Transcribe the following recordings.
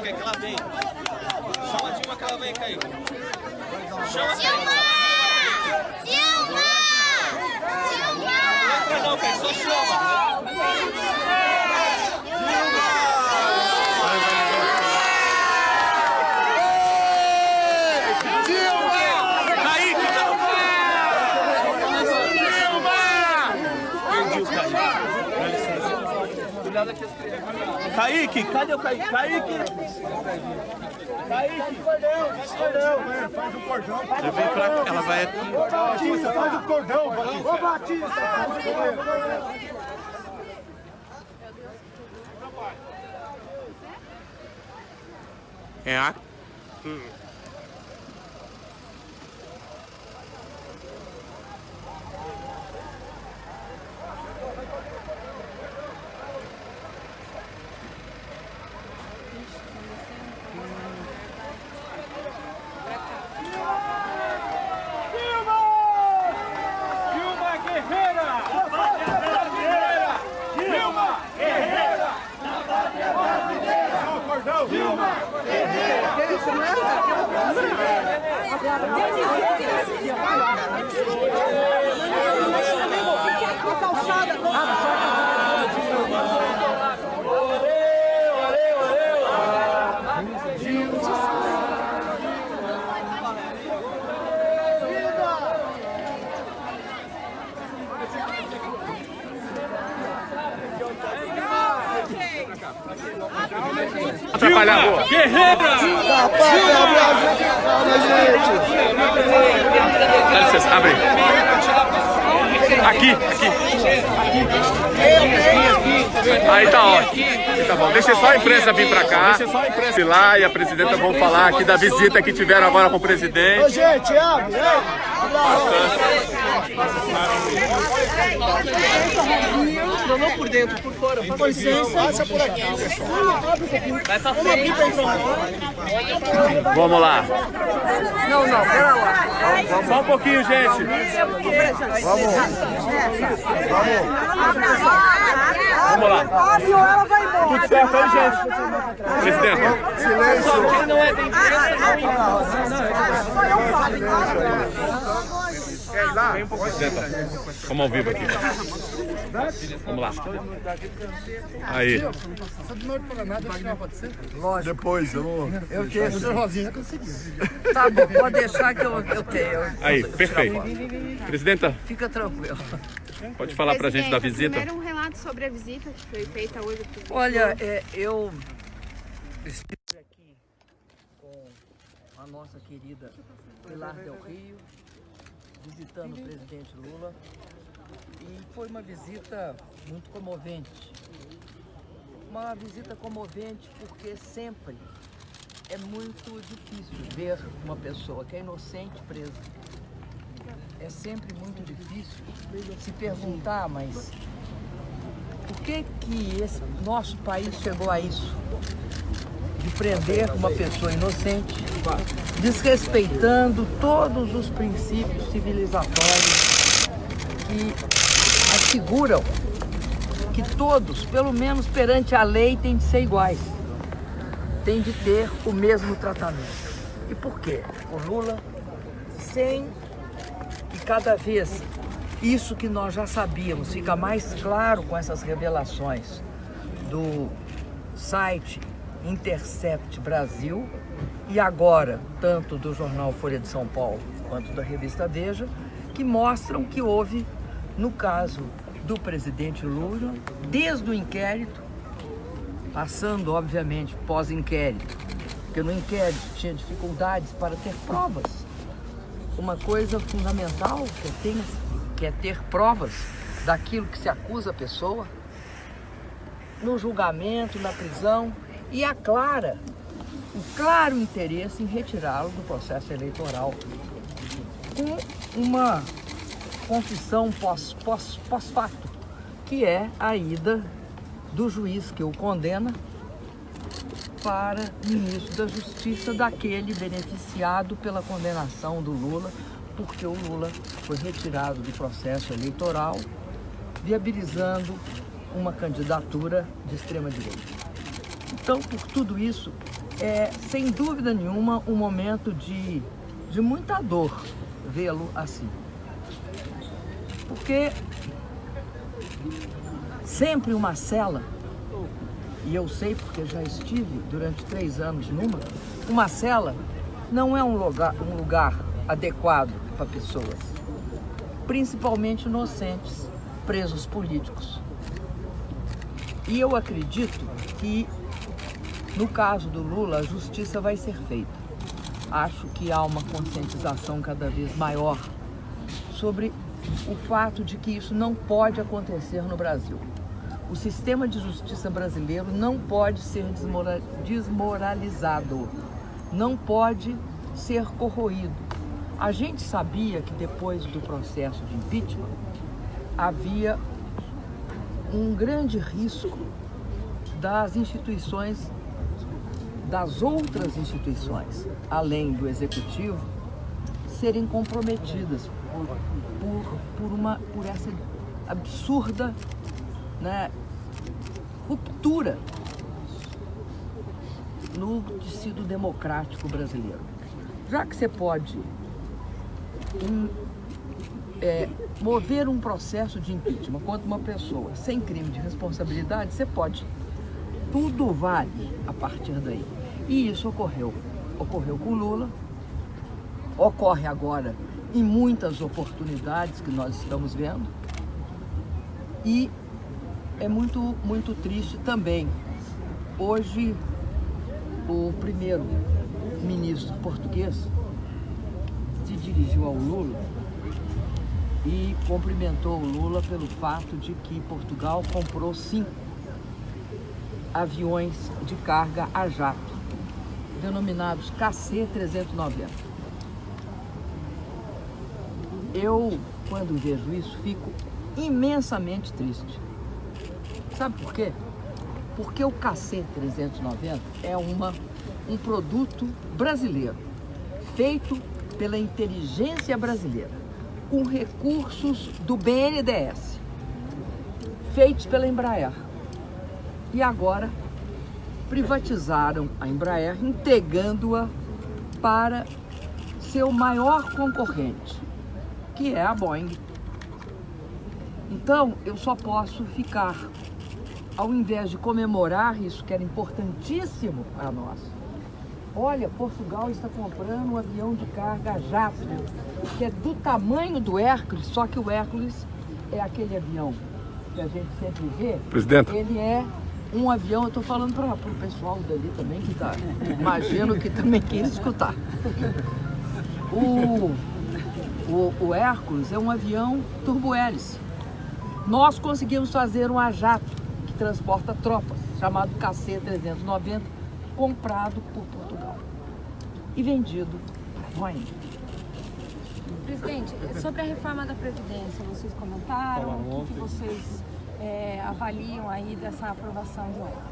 Kaique, que ela vem. Chama a Dilma que ela vem, Kaique. Chama a Kaique. Dilma! Não entra não, Kaique, só chama. Kaique, cadê o Kaique? Kaique! Kaique! Cordão, faz o cordão. Ele vem pra cá, ela vai aqui. Batista, faz o cordão, Batista. Ô, Batista, faz o cordão. É. Atrapalhar a rua. Guerreira! Dá licença, abre. Aqui. Aí tá ótimo. Tá bom, deixa só a imprensa vir pra cá. Se lá e a presidenta vão falar aqui da visita que tiveram agora com o presidente. Ô, gente, abre! Não por dentro, por fora. Passa por aqui. Vai pra frente. Vamos lá. Não, pera lá. Só um pouquinho, gente. Vamos lá. A senhora vai embora. Tudo certo aí, gente? Presidenta. Só que não é da imprensa, Presidenta, vamos ao vivo aqui. Vamos lá. Aí. Depois, eu quero. Rosinha conseguiu. Tá bom, pode deixar que eu tenho. Aí, perfeito. Presidenta, Fica tranquilo. pode falar pra gente da visita? Primeiro um relato sobre a visita que foi feita hoje. Olha, eu estive aqui com a nossa querida Pilar Del Rio, visitando o presidente Lula, e foi uma visita muito comovente. Uma visita comovente porque sempre é muito difícil ver uma pessoa que é inocente presa. É sempre muito difícil se perguntar, mas por que esse nosso país chegou a isso? De prender uma pessoa inocente, desrespeitando todos os princípios civilizatórios que asseguram que todos, pelo menos perante a lei, têm de ser iguais, têm de ter o mesmo tratamento. E por quê? O Lula, sem que cada vez isso que nós já sabíamos fica mais claro com essas revelações do site Intercept Brasil e agora tanto do jornal Folha de São Paulo quanto da revista Veja, que mostram que houve, no caso do presidente Lula, desde o inquérito, passando obviamente pós-inquérito, porque no inquérito tinha dificuldades para ter provas. Uma coisa fundamental que é ter provas daquilo que se acusa a pessoa, no julgamento, na prisão, e o claro interesse em retirá-lo do processo eleitoral, com uma confissão pós-fato, que é a ida do juiz que o condena para ministro da Justiça daquele beneficiado pela condenação do Lula, porque o Lula foi retirado do processo eleitoral, viabilizando uma candidatura de extrema-direita. Então, por tudo isso, é sem dúvida nenhuma um momento de muita dor vê-lo assim. Porque sempre uma cela, e eu sei porque já estive durante 3 anos uma cela não é um lugar adequado para pessoas, principalmente inocentes, presos políticos. E eu acredito que, no caso do Lula, a justiça vai ser feita. Acho que há uma conscientização cada vez maior sobre o fato de que isso não pode acontecer no Brasil. O sistema de justiça brasileiro não pode ser desmoralizado, não pode ser corroído. A gente sabia que depois do processo de impeachment havia um grande risco das instituições, das outras instituições, além do executivo, serem comprometidas por essa absurda, né, ruptura no tecido democrático brasileiro. Já que você pode mover um processo de impeachment contra uma pessoa sem crime de responsabilidade, você pode. Tudo vale a partir daí. E isso ocorreu. Ocorreu com o Lula, ocorre agora em muitas oportunidades que nós estamos vendo. E é muito, muito triste também. Hoje, o primeiro-ministro português se dirigiu ao Lula e cumprimentou o Lula pelo fato de que Portugal comprou 5 aviões de carga a jato, denominados KC-390. Eu, quando vejo isso, fico imensamente triste. Sabe por quê? Porque o KC-390 é um produto brasileiro, feito pela inteligência brasileira, com recursos do BNDES, feitos pela Embraer. E agora privatizaram a Embraer, entregando-a para seu maior concorrente, que é a Boeing. Então, eu só posso ficar, ao invés de comemorar isso, que era importantíssimo para nós. Olha, Portugal está comprando um avião de carga a jato, que é do tamanho do Hércules, só que o Hércules é aquele avião que a gente sempre vê. Presidente. Ele é um avião, eu estou falando para o pessoal dali também, que tá, imagino que também quis escutar. O Hércules é um avião turbohélice. Nós conseguimos fazer um a jato que transporta tropas, chamado KC-390, comprado por Portugal e vendido para Boeing. Presidente, sobre a reforma da Previdência, vocês comentaram, o que vocês avaliam aí dessa aprovação de ontem?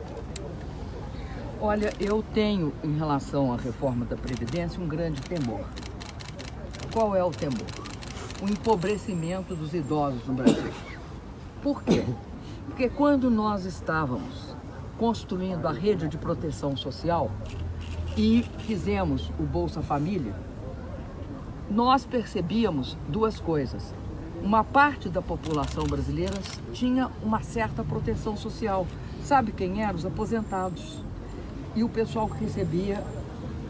Olha, eu tenho, em relação à reforma da Previdência, um grande temor. Qual é o temor? O empobrecimento dos idosos no Brasil. Por quê? Porque quando nós estávamos construindo a rede de proteção social e fizemos o Bolsa Família, nós percebíamos 2 coisas. Uma parte da população brasileira tinha uma certa proteção social. Sabe quem eram? Os aposentados. E o pessoal que recebia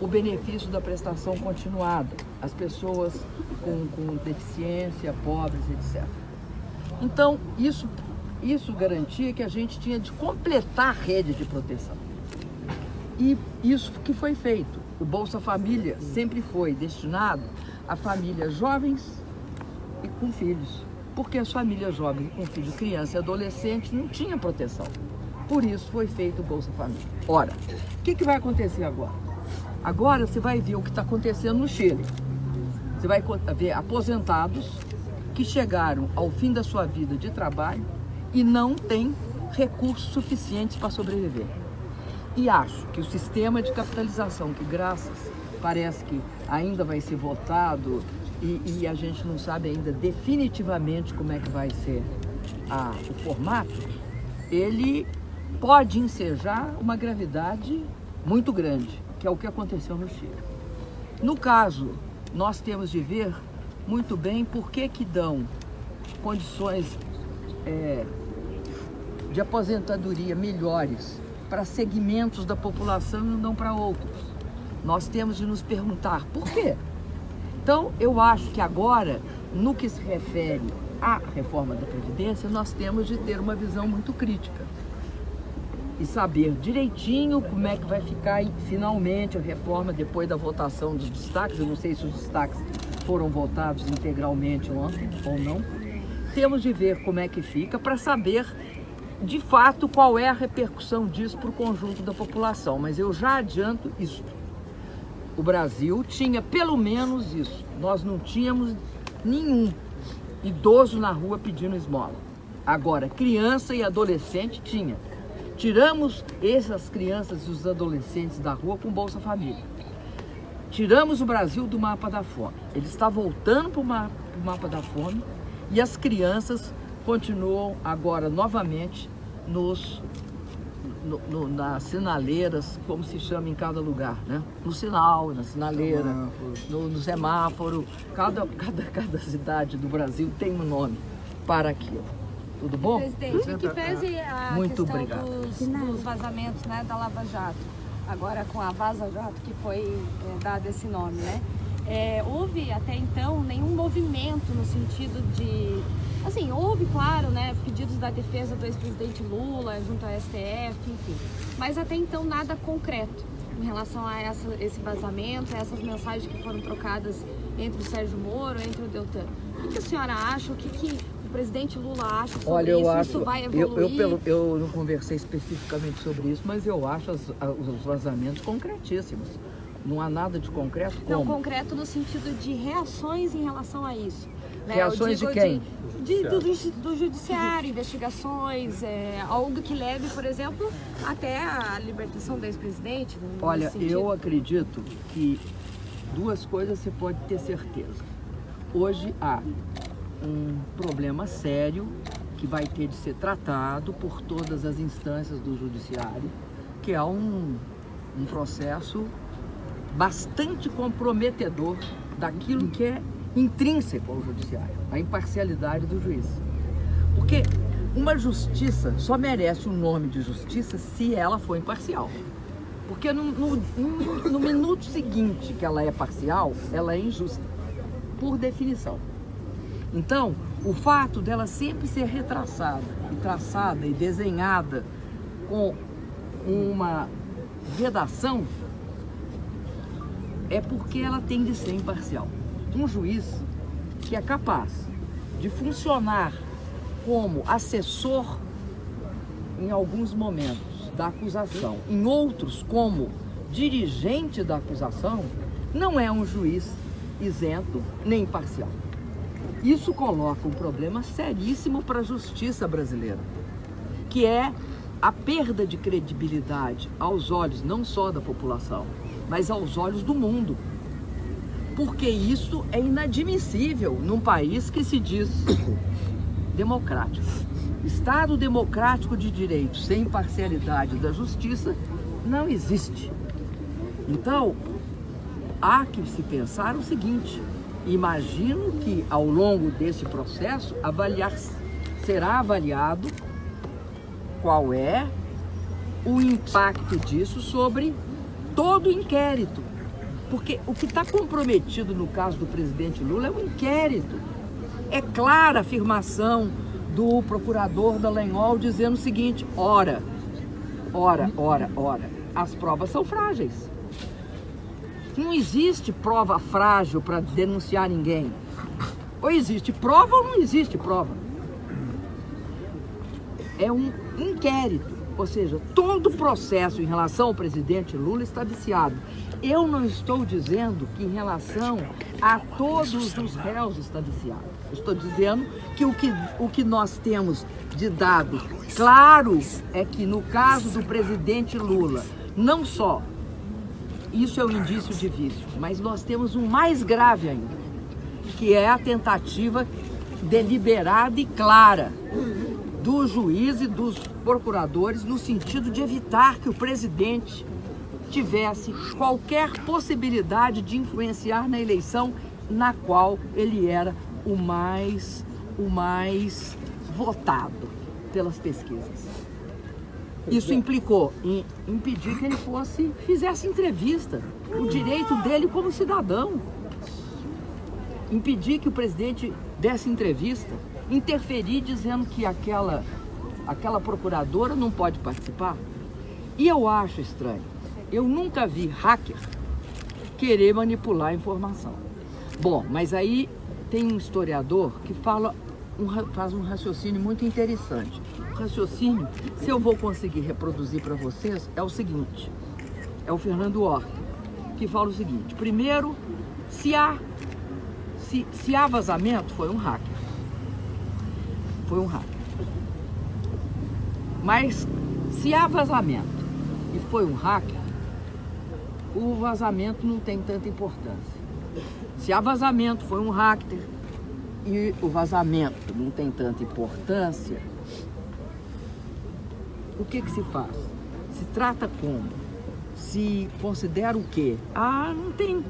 o benefício da prestação continuada. As pessoas com deficiência, pobres, etc. Então, isso garantia que a gente tinha de completar a rede de proteção. E isso que foi feito. O Bolsa Família sempre foi destinado a famílias jovens e com filhos, porque as famílias jovens com filhos, criança e adolescente não tinham proteção. Por isso foi feito o Bolsa Família. Ora, o que vai acontecer agora? Agora você vai ver o que está acontecendo no Chile. Você vai ver aposentados que chegaram ao fim da sua vida de trabalho e não têm recursos suficientes para sobreviver. E acho que o sistema de capitalização, que parece que ainda vai ser votado e a gente não sabe ainda definitivamente como é que vai ser o formato, ele pode ensejar uma gravidade muito grande, que é o que aconteceu no Chile. No caso, nós temos de ver muito bem por que dão condições de aposentadoria melhores para segmentos da população e não para outros. Nós temos de nos perguntar por quê. Então, eu acho que agora, no que se refere à reforma da Previdência, nós temos de ter uma visão muito crítica e saber direitinho como é que vai ficar finalmente a reforma depois da votação dos destaques. Eu não sei se os destaques foram votados integralmente ontem ou não. Temos de ver como é que fica para saber de fato qual é a repercussão disso para o conjunto da população. Mas eu já adianto isso. O Brasil tinha pelo menos isso. Nós não tínhamos nenhum idoso na rua pedindo esmola. Agora, criança e adolescente tinha. Tiramos essas crianças e os adolescentes da rua com Bolsa Família. Tiramos o Brasil do mapa da fome. Ele está voltando para o mapa da fome e as crianças continuam agora novamente nas sinaleiras, como se chama em cada lugar, né? No sinal, na sinaleira, no semáforo. Cada cidade do Brasil tem um nome para aquilo. Tudo bom? Presidente, em que pese a Muito questão obrigado. dos vazamentos, né, da Lava Jato, agora com a Vaza Jato que foi dado esse nome, né? Houve até então nenhum movimento no sentido de... Assim, houve, claro, né, pedidos da defesa do ex-presidente Lula junto ao STF, enfim. Mas até então nada concreto em relação a esse vazamento, a essas mensagens que foram trocadas entre o Sérgio Moro, entre o Deltan. O que a senhora acha? O que o presidente Lula acha sobre Olha, isso? eu acho, isso vai evoluir? eu não conversei especificamente sobre isso, mas eu acho os vazamentos concretíssimos. Não há nada de concreto como? Não, concreto no sentido de reações em relação a isso. Né? Reações de quem? Do judiciário, investigações, algo que leve, por exemplo, até a libertação do ex-presidente. Olha, eu acredito que duas coisas você pode ter certeza. Hoje há um problema sério que vai ter de ser tratado por todas as instâncias do judiciário, que é um processo bastante comprometedor daquilo que é intrínseco ao judiciário, a imparcialidade do juiz. Porque uma justiça só merece o nome de justiça se ela for imparcial. Porque no minuto seguinte que ela é parcial, ela é injusta, por definição. Então, o fato dela sempre ser retraçada e traçada e desenhada com uma redação é porque ela tem de ser imparcial. Um juiz que é capaz de funcionar como assessor em alguns momentos da acusação, em outros como dirigente da acusação, não é um juiz isento nem imparcial. Isso coloca um problema seríssimo para a justiça brasileira, que é a perda de credibilidade aos olhos não só da população, mas aos olhos do mundo. Porque isso é inadmissível num país que se diz democrático. Estado democrático de direito sem imparcialidade da justiça não existe. Então, há que se pensar o seguinte: imagino que ao longo desse processo será avaliado qual é o impacto disso sobre todo o inquérito. Porque o que está comprometido no caso do presidente Lula é um inquérito. É clara a afirmação do procurador Dallagnol dizendo o seguinte: ora, as provas são frágeis. Não existe prova frágil para denunciar ninguém. Ou existe prova ou não existe prova. É um inquérito. Ou seja, todo o processo em relação ao presidente Lula está viciado. Eu não estou dizendo que em relação a todos os réus está viciado. Eu estou dizendo que o que nós temos de dado claro é que no caso do presidente Lula, não só isso é um indício de vício, mas nós temos um mais grave ainda, que é a tentativa deliberada e clara do juiz e dos procuradores no sentido de evitar que o presidente tivesse qualquer possibilidade de influenciar na eleição na qual ele era o mais votado pelas pesquisas. Isso implicou em impedir que ele fizesse entrevista, o direito dele como cidadão. Impedir que o presidente desse entrevista, interferir dizendo que aquela procuradora não pode participar. E eu acho estranho, eu nunca vi hacker querer manipular a informação. Bom, mas aí tem um historiador que faz um raciocínio muito interessante. O raciocínio, se eu vou conseguir reproduzir para vocês, é o seguinte, é o Fernando Horta, que fala o seguinte: primeiro, se há vazamento, foi um hacker. Foi um hacker. Mas se há vazamento e foi um hacker, o vazamento não tem tanta importância. Se há vazamento, foi um hacker e o vazamento não tem tanta importância, o que se faz? Se trata como? Se considera o quê? Não tem...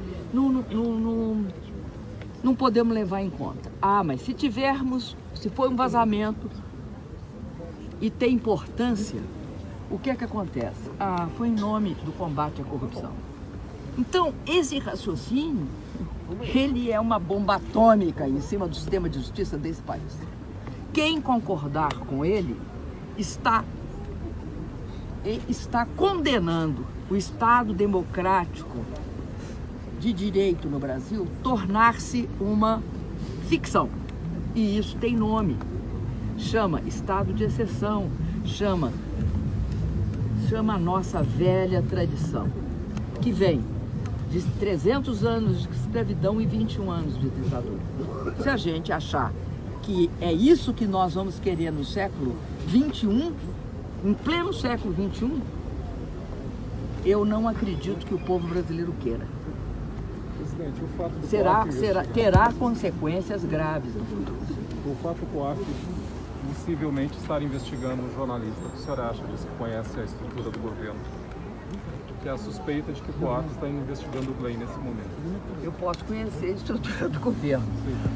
Não podemos levar em conta. Mas se for um vazamento e tem importância, o que acontece? Foi em nome do combate à corrupção. Então, esse raciocínio, ele é uma bomba atômica em cima do sistema de justiça desse país. Quem concordar com ele está condenando o Estado democrático de direito no Brasil tornar-se uma ficção. E isso tem nome. Chama Estado de exceção, chama a nossa velha tradição, que vem de 300 anos de escravidão e 21 anos de ditadura. Se a gente achar que é isso que nós vamos querer no século XXI, em pleno século XXI, eu não acredito que o povo brasileiro queira. Presidente, o fato do terá consequências graves no futuro. O fato do COAF possivelmente estar investigando um jornalista, o que o senhor acha disso, que conhece a estrutura do governo? Que é a suspeita de que o COAF está investigando o Glenn nesse momento. Eu posso conhecer a estrutura do governo,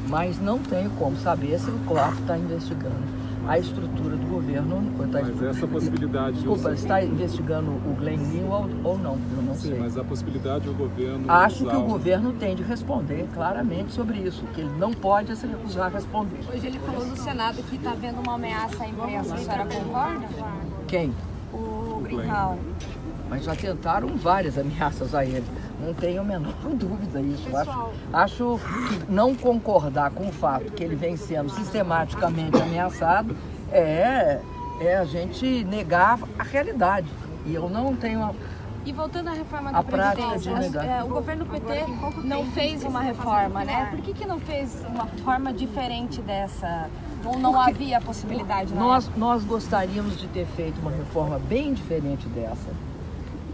mas não tenho como saber se o COAF está investigando a estrutura do governo. Mas essa possibilidade... Desculpa, está investigando o Glenn Newell ou não? Eu não sei. Mas a possibilidade do governo... Acho que o governo tem de responder claramente sobre isso, que ele não pode se recusar a responder. Hoje ele falou no Senado que está havendo uma ameaça à imprensa. A senhora concorda? Quem? O Greenhalgh. Mas já tentaram várias ameaças a ele. Não tenho a menor dúvida disso. Acho que não concordar com o fato que ele vem sendo sistematicamente ameaçado é a gente negar a realidade. E eu não tenho E voltando à reforma da Previdência, o governo PT não fez uma reforma, né? Por que não fez uma forma diferente dessa? Ou não havia a possibilidade? Nós gostaríamos de ter feito uma reforma bem diferente dessa.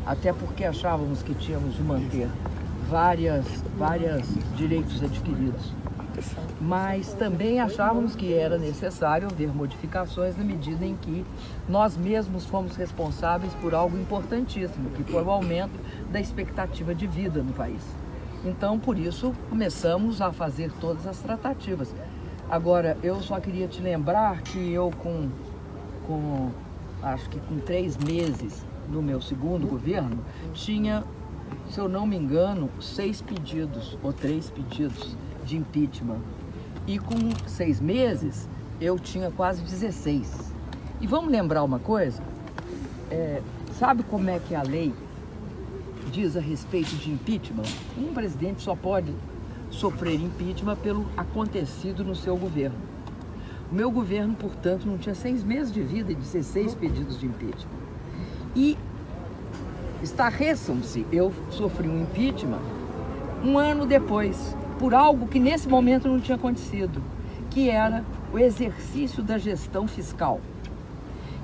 Até porque achávamos que tínhamos de manter vários direitos adquiridos. Mas também achávamos que era necessário haver modificações na medida em que nós mesmos fomos responsáveis por algo importantíssimo, que foi o aumento da expectativa de vida no país. Então, por isso, começamos a fazer todas as tratativas. Agora, eu só queria te lembrar que eu acho que com 3 meses no meu segundo governo, tinha, se eu não me engano, 6 pedidos ou 3 pedidos de impeachment. E com 6 meses, eu tinha quase 16. E vamos lembrar uma coisa? Sabe como é que a lei diz a respeito de impeachment? Um presidente só pode sofrer impeachment pelo acontecido no seu governo. O meu governo, portanto, não tinha 6 meses de vida e 16 pedidos de impeachment. E estarreçam-se, eu sofri um impeachment 1 ano depois, por algo que nesse momento não tinha acontecido, que era o exercício da gestão fiscal,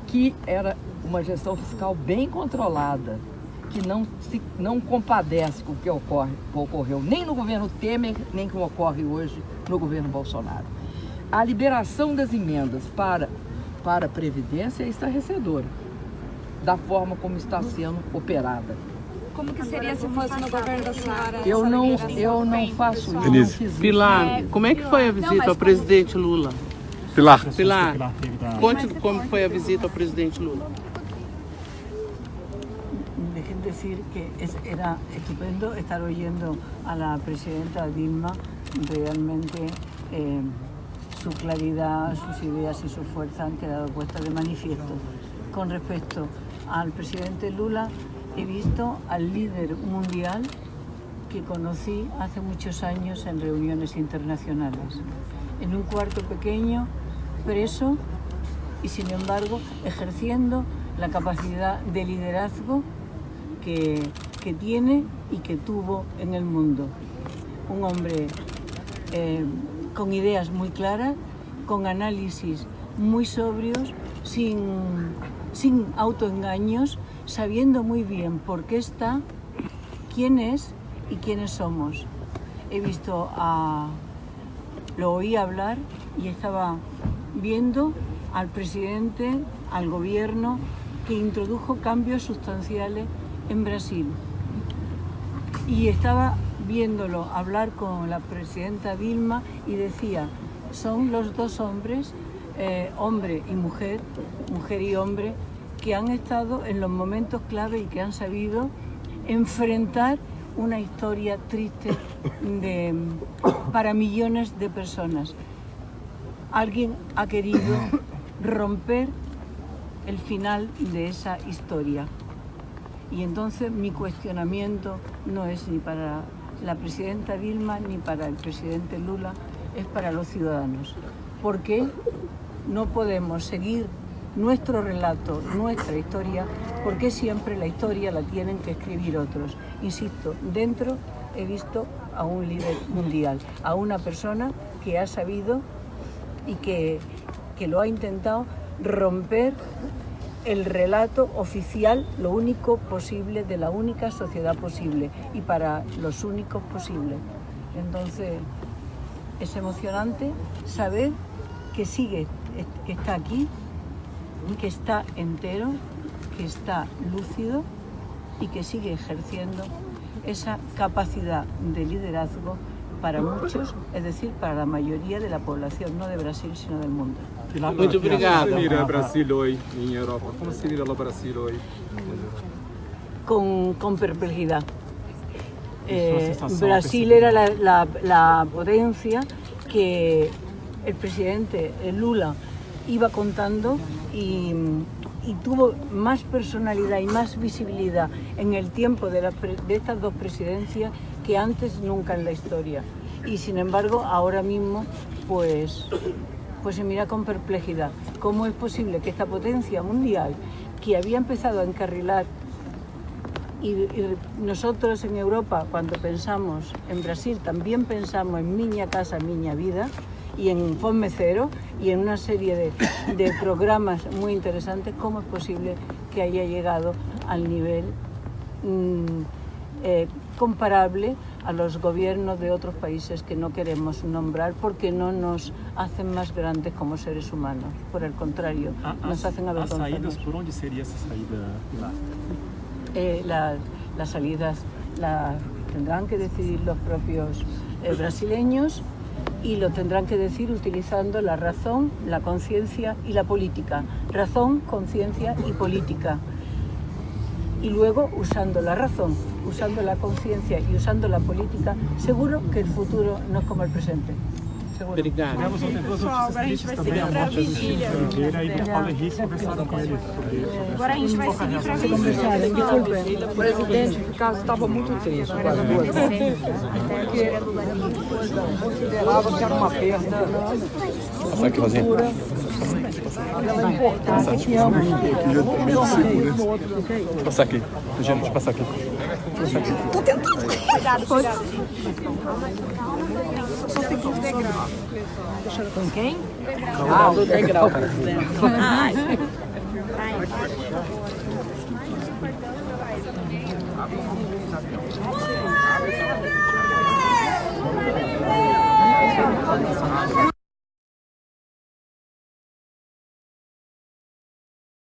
que era uma gestão fiscal bem controlada, que não compadece com o que ocorreu nem no governo Temer, nem com o que ocorre hoje no governo Bolsonaro. A liberação das emendas para para a Previdência é estarrecedora, da forma como está sendo operada. Como que seria se fosse no governo da senhora? Eu não faço isso. Denise. Pilar, como é que foi a visita ao presidente Lula? Pilar. Pilar, conte como foi a visita ao presidente Lula. Dejen decir que era estupendo estar oyendo a la presidenta Dilma. Realmente su claridad, sus ideas y su fuerza han quedado puestas de manifiesto. Con respecto al presidente Lula, he visto al líder mundial que conocí hace muchos años en reuniones internacionales, en un cuarto pequeño, preso y sin embargo ejerciendo la capacidad de liderazgo que tiene y que tuvo en el mundo. Un hombre con ideas muy claras, con análisis muy sobrios, sin autoengaños, sabiendo muy bien por qué está, quién es y quiénes somos. Lo oí hablar y estaba viendo al presidente, al gobierno, que introdujo cambios sustanciales en Brasil. Y estaba viéndolo hablar con la presidenta Dilma y decía, son los dos hombres, hombre y mujer, mujer y hombre, que han estado en los momentos clave y que han sabido enfrentar una historia triste para millones de personas. Alguien ha querido romper el final de esa historia. Y entonces mi cuestionamiento no es ni para la presidenta Dilma ni para el presidente Lula, es para los ciudadanos. ¿Por qué no podemos seguir nuestro relato, nuestra historia? ¿Por qué siempre la historia la tienen que escribir otros? Insisto, dentro he visto a un líder mundial, a una persona que ha sabido y que lo ha intentado romper el relato oficial, lo único posible, de la única sociedad posible y para los únicos posibles. Entonces, es emocionante saber que sigue, que está aquí, que está entero, que está lúcido y que sigue ejerciendo esa capacidad de liderazgo para muchos, es decir, para la mayoría de la población, no de Brasil, sino del mundo. Muito obrigado. Como se mira Brasil hoje em Europa? Como se mira o Brasil hoje? Con perplejidad. Brasil era la potencia que el presidente Lula iba contando y tuvo más personalidad y más visibilidad en el tiempo de estas dos presidencias que antes nunca en la historia. Y sin embargo, ahora mismo, pues se mira con perplejidad. ¿Cómo es posible que esta potencia mundial, que había empezado a encarrilar, y nosotros en Europa, cuando pensamos en Brasil, también pensamos en Miña Casa, Miña Vida, y en Fome Cero, y en una serie de programas muy interesantes, cómo es posible que haya llegado al nivel comparable a los gobiernos de otros países que no queremos nombrar porque no nos hacen más grandes como seres humanos. Por el contrario, nos hacen avergonzarnos. As saídas, por onde seria essa saída, Pilar? Las salidas las tendrán que decidir los propios brasileños y lo tendrán que decir utilizando la razón, la conciencia y la política. Razón, conciencia y política. Y luego, usando la razón, usando la conciencia y usando la política, seguro que el futuro no es como el presente. Seguro. Obrigado. Tivemos ontem duas notícias tristes também, a morte do Chico Junqueira e a Paula Henrique conversaram com ele sobre Agora a gente vai seguir para Desculpe, o presidente, o caso estava muito triste com as duas, porque considerava que era uma perda muito dura pela importância que ambos Deixa passar aqui. Deixa passar aqui. ¿Con quem? do degrau.